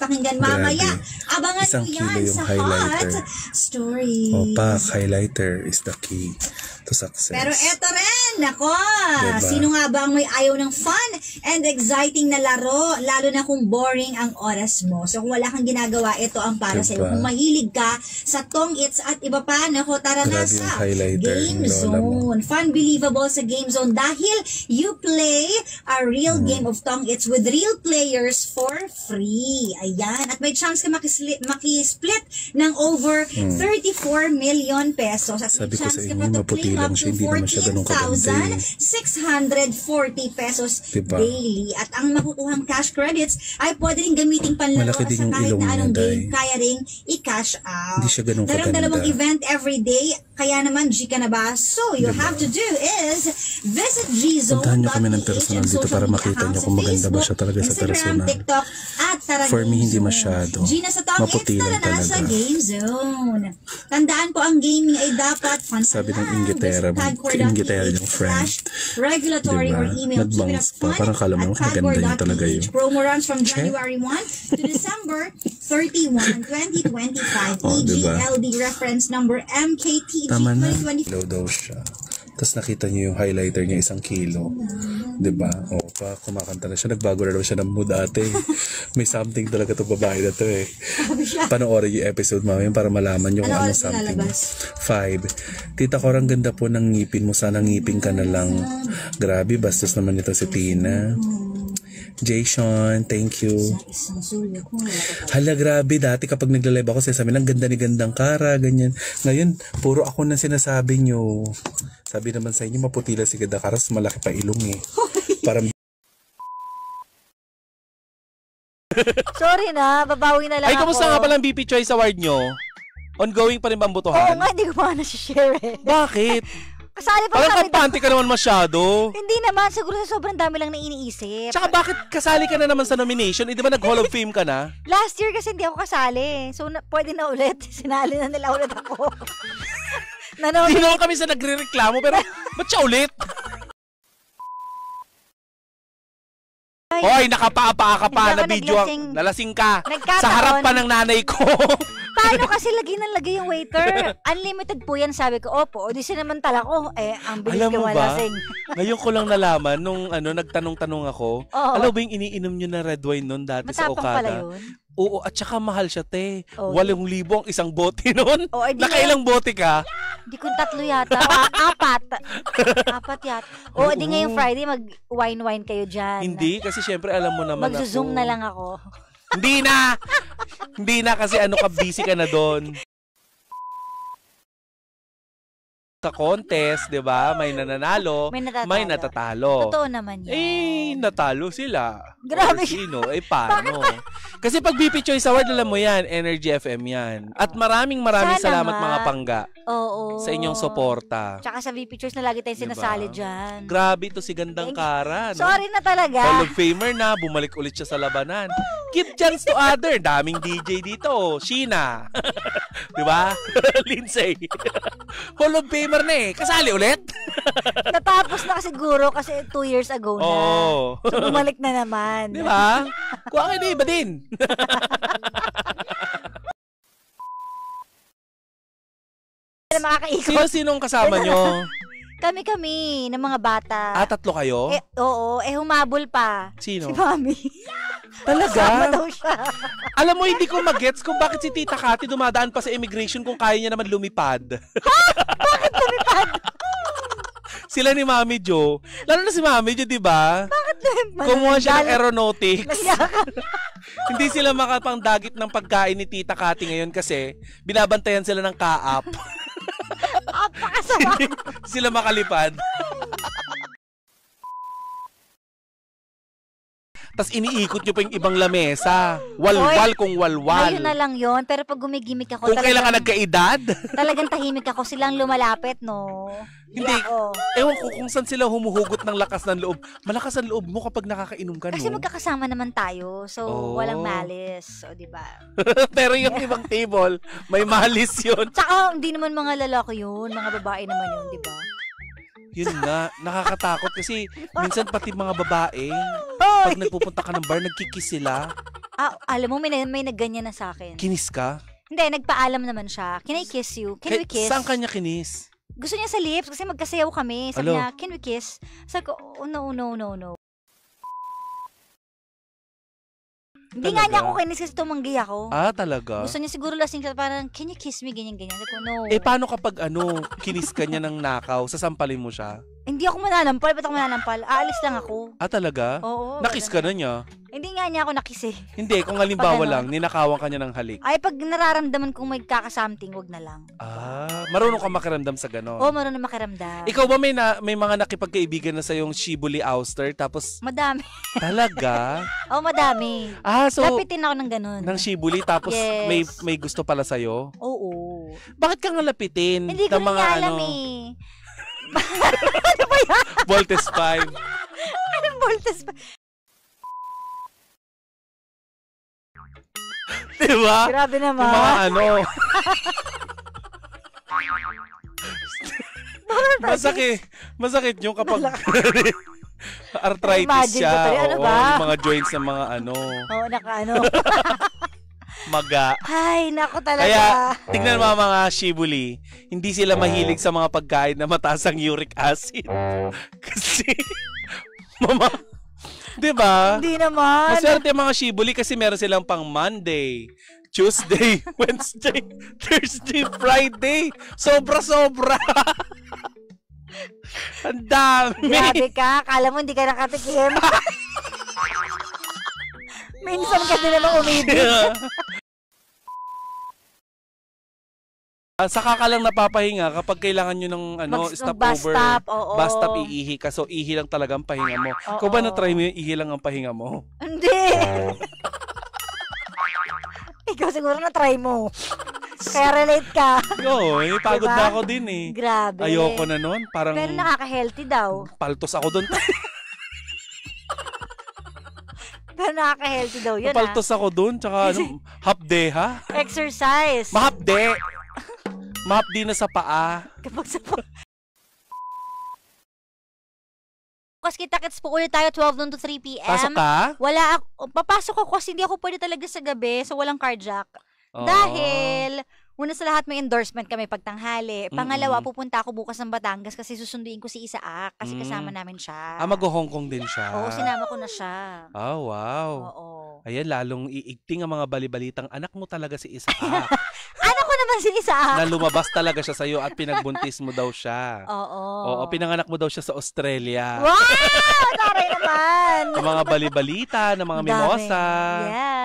pakinggan mamaya. Abangan Isang mo kilo yan yung sa highlighter. Hot Stories. Pak, highlighter is the key to success. Pero eto rin, nako, diba? Sino nga ba ang may ayaw ng fun and exciting na laro, lalo na kung boring ang oras mo. So kung wala kang ginagawa, ito ang para sa'yo. Kung mahilig ka sa tong its at iba pa, nako, tara na sa Game Zone. Fun, believable sa Game Zone dahil you play a real game of tong its with real players for free. Ayan. At may chance ka makisplit ng over 34 million pesos. At sabi may ko sa chance ka inyo, pa to maputi claim lang up siya, to hindi naman siya ganun kaganda. 14,640 pesos diba? daily. At ang makukuhang cash credits ay pwede rin gamitin panlaro sa kahit na anong game. Kaya rin i-cash out. Hindi siya ganun kaganda. Dalawang event every day. Kaya naman, G ka na ba? So, you have to do is visit gzone.ph. Puntahan nyo kami ng personal dito para makita nyo kung maganda ba siya talaga sa personal. TikTok, at tara For me, hindi masyado. Gina sa Tong, maputi lang talaga. Sa talaga. Game Zone. Tandaan po, ang gaming ay dapat fun. Sabi ng Ingitera, Ingitera yung friend. Regulatory diba? or email. Nag-bounce pa. Parang kala mo, maganda yun talaga yun. Promo runs from January 1 to December 31, 2025. EGLD reference number MKTG 2020. Low daw siya. Tapos nakita niyo yung highlighter niya, 1 kilo. Diba? O, pa, kumakanta na siya. Nagbago na naman siya ng mood ate. May something talaga to babae na to eh. Panoorin yung episode mamaya para malaman niyo kung anong something. 5. Tita Cora, ang ganda po ng ngipin mo. Sana ngipin ka na lang. Grabe, bastos naman ito si Tina. Jason, thank you. Hala, grabe. Dati kapag nagla-live ako, sabi ng ganda ni Gandang Kara, ganyan. Ngayon, puro ako na sinasabi nyo. Sabi naman sa inyo, maputi lang si Gandang Kara, malaki pa ilong eh. Parang sorry na, babawi na lang ako. Ay, kamusta nga palang BP Choice Award nyo? Ongoing pa rin ba ang botohan? Oo nga, hindi ko pa na-share eh. Bakit? Kasali pa parang kampante ka naman masyado. Hindi naman, siguro sobrang dami lang na iniisip. Tsaka bakit kasali ka na naman sa nomination? Hindi ba nag-Hall of Fame ka na? Last year kasi hindi ako kasali. So, pwede na ulit. Sinali na nila ulit ako. Hindi naman kami sa nagre-reklamo, pero ba't siya ulit? Hoy, nakapaa ka pa na video. Nalasing ka. Sa harap pa ng nanay ko. Paano kasi lagi ng lagi yung waiter? Unlimited po yan, sabi ko. Opo, o di sinamantala ko. Ang bilis ko malasing. Ngayon ko lang nalaman, nung nagtanong-tanong ako, alam ba yung iniinom nyo na red wine nun dati sa Okada? Matapang pala yun. Oo, at saka mahal siya, te. 8,000 ang isang bote nun. Nakailang bote ka? Hindi ko 3 yata. 4. 4 yata. O, di ngayong Friday, mag-wine-wine kayo dyan. Hindi, kasi syempre alam mo naman Mag-zoom na lang ako. Hindi na! Hindi na kasi busy ka na doon. Sa contest, 'di ba? May nananalo, may natatalo. Totoo naman 'yan. Natalo sila. Grabe. Sino? Paano? Kasi pag BP Choice Award, alam mo 'yan, Energy FM 'yan. At maraming salamat mga pangga. Oo. Sa inyong suporta. Tsaka sa VP Choice na lagi tayong sinasali diyan. Grabe ito si Gandang Kara, no? Sorry na talaga. Hall of Famer na, bumalik ulit siya sa labanan. Give chance to other. Daming DJ dito. Sheena. 'Di ba? Lindsay. Hall of Famer na eh. Kasali ulit? Natapos na siguro kasi 2 years ago na. So bumalik na naman. Di ba? Kuha kayo na iba din. Sino-sinong kasama nyo? Kami-kami, ng mga bata. 3 kayo? Oo, humabol pa. Sino? Si Mami. Talaga? Kasama daw siya. Alam mo, hindi ko magets kung bakit si Tita Cathy dumadaan pa sa immigration kung kaya niya naman lumipad. Ha? Bakit lumipad? Sila ni Mami Jo. Lalo na si Mami Jo, di ba? Bakit lumipad? Kumuha siya ng aeronautics. Hindi sila makapanggdagit ng pagkain ni Tita Cathy ngayon kasi binabantayan sila ng kaap. Apakasama. Sila makalipad. Tapos iniikot nyo pa yung ibang lamesa. Walwal kung walwal. Ayun na lang yon. Pero pag gumigimik ako, kung kailan ka nagkaedad? Talagang tahimik ako. Silang lumalapit, no? Hindi. Ewan ko kung saan sila humuhugot ng lakas ng loob. Malakas ang loob mo kapag nakakainom ka, no? Kasi magkakasama naman tayo. So, walang malis. O, diba? Pero yung ibang table, may malis yun. Tsaka, hindi naman mga lalaki yun. Mga babae naman yun, diba? Yun nga, nakakatakot kasi minsan pati mga babae, pag nagpupunta ka ng bar, nagkikiss sila. Alam mo, may nagganyan na sa akin. Kinis ka? Hindi, nagpaalam naman siya. Can I kiss you? Can we kiss? Saan kanya kinis? Gusto niya sa lips kasi magkasayaw kami. Sabi Alo? niya, can we kiss? Sabi ko, oh, no. Hindi nga niya ako kinis kasi tumanggi ako. Talaga? Gusto niya siguro lasing siya, parang, can you kiss me? Ganyan. Sabi ko, no. Paano kapag kinis ka niya ng nakaw, sasampalin mo siya? Hindi ako mananampal. Ba't ako mananampal? Aalis lang ako. Talaga? Oo. Nakis ka na niya? Hindi nga niya ako nakis eh. Hindi, kung halimbawa Pag ano? lang, ninakawan ka niya ng halik. Ay, pag nararamdaman kong may kaka-something, wag na lang. Marunong ka makiramdam sa gano'n. Oo, marunong makiramdam. Ikaw ba may mga nakipagkaibigan na sa yung shibuli ouster tapos Madami. talaga? Oo, madami. So Lapitin ako ng ganun. ng shibuli tapos Yes. may gusto pala sa Oo. Bakit ka nga lapitin? Hindi ko ng na mga niya alam eh. Voltes 5. Anong voltes ba? Diba? Grabe Yung mga naman. Masakit yung kapag arthritis Imagine siya. ko tuloy, ano Oo, ba? yung mga joints ng mga Oo, maga. Ay, naku talaga. Kaya, tignan mo mga shibuli, hindi sila mahilig sa mga pagkain na mataas ang uric acid. Kasi, di ba? Hindi naman. Maswerte ang mga shibuli kasi meron silang pang Monday, Tuesday, Wednesday, Thursday, Friday. Sobra-sobra. Ang dami. Grabe ka. Kala mo hindi ka nakatikim. Minsan ka din naman umibig. Saka ka lang napapahinga kapag kailangan nyo ng stopover. Bus stop, oo. Bus stop, iihi ka. So, ihi lang talagang pahinga mo. Oo. Kung ba na-try mo yung ihi lang ang pahinga mo? Hindi. Ikaw siguro na-try mo. Kaya relate ka. Oo, pagod Diba? na ako din eh. Grabe. Ayoko na nun. Parang Pero nakaka-healthy daw. paltos ako doon. Pero nakaka-healthy daw yun Paltos ako doon. Tsaka hapde ha? Exercise. Mahapde. Mahapdi na sa paa. Kapag sa Bukas kita-kits po ulit tayo 12 noon to 3 p.m. Pasok ka? Wala ako. Papasok ako kasi hindi ako pwede talaga sa gabi. So walang carjack. Oo. Dahil, una sa lahat may endorsement kami pagtanghali. Pangalawa, pupunta ako bukas ng Batangas kasi susunduin ko si Isaac kasi kasama namin siya. Mag-Hong Kong din siya. Oo, sinama ko na siya. Wow. Oo. Ayan, lalong iigting ang mga balibalitang anak mo talaga si Isaac. Ano ko naman si Isaac? Na lumabas talaga siya sa'yo at pinagbuntis mo daw siya. Oo. Oo, pinanganak mo daw siya sa Australia. Wow! Taray naman! Ang mga balibalita, ng mga Dami. mimosa. Yes.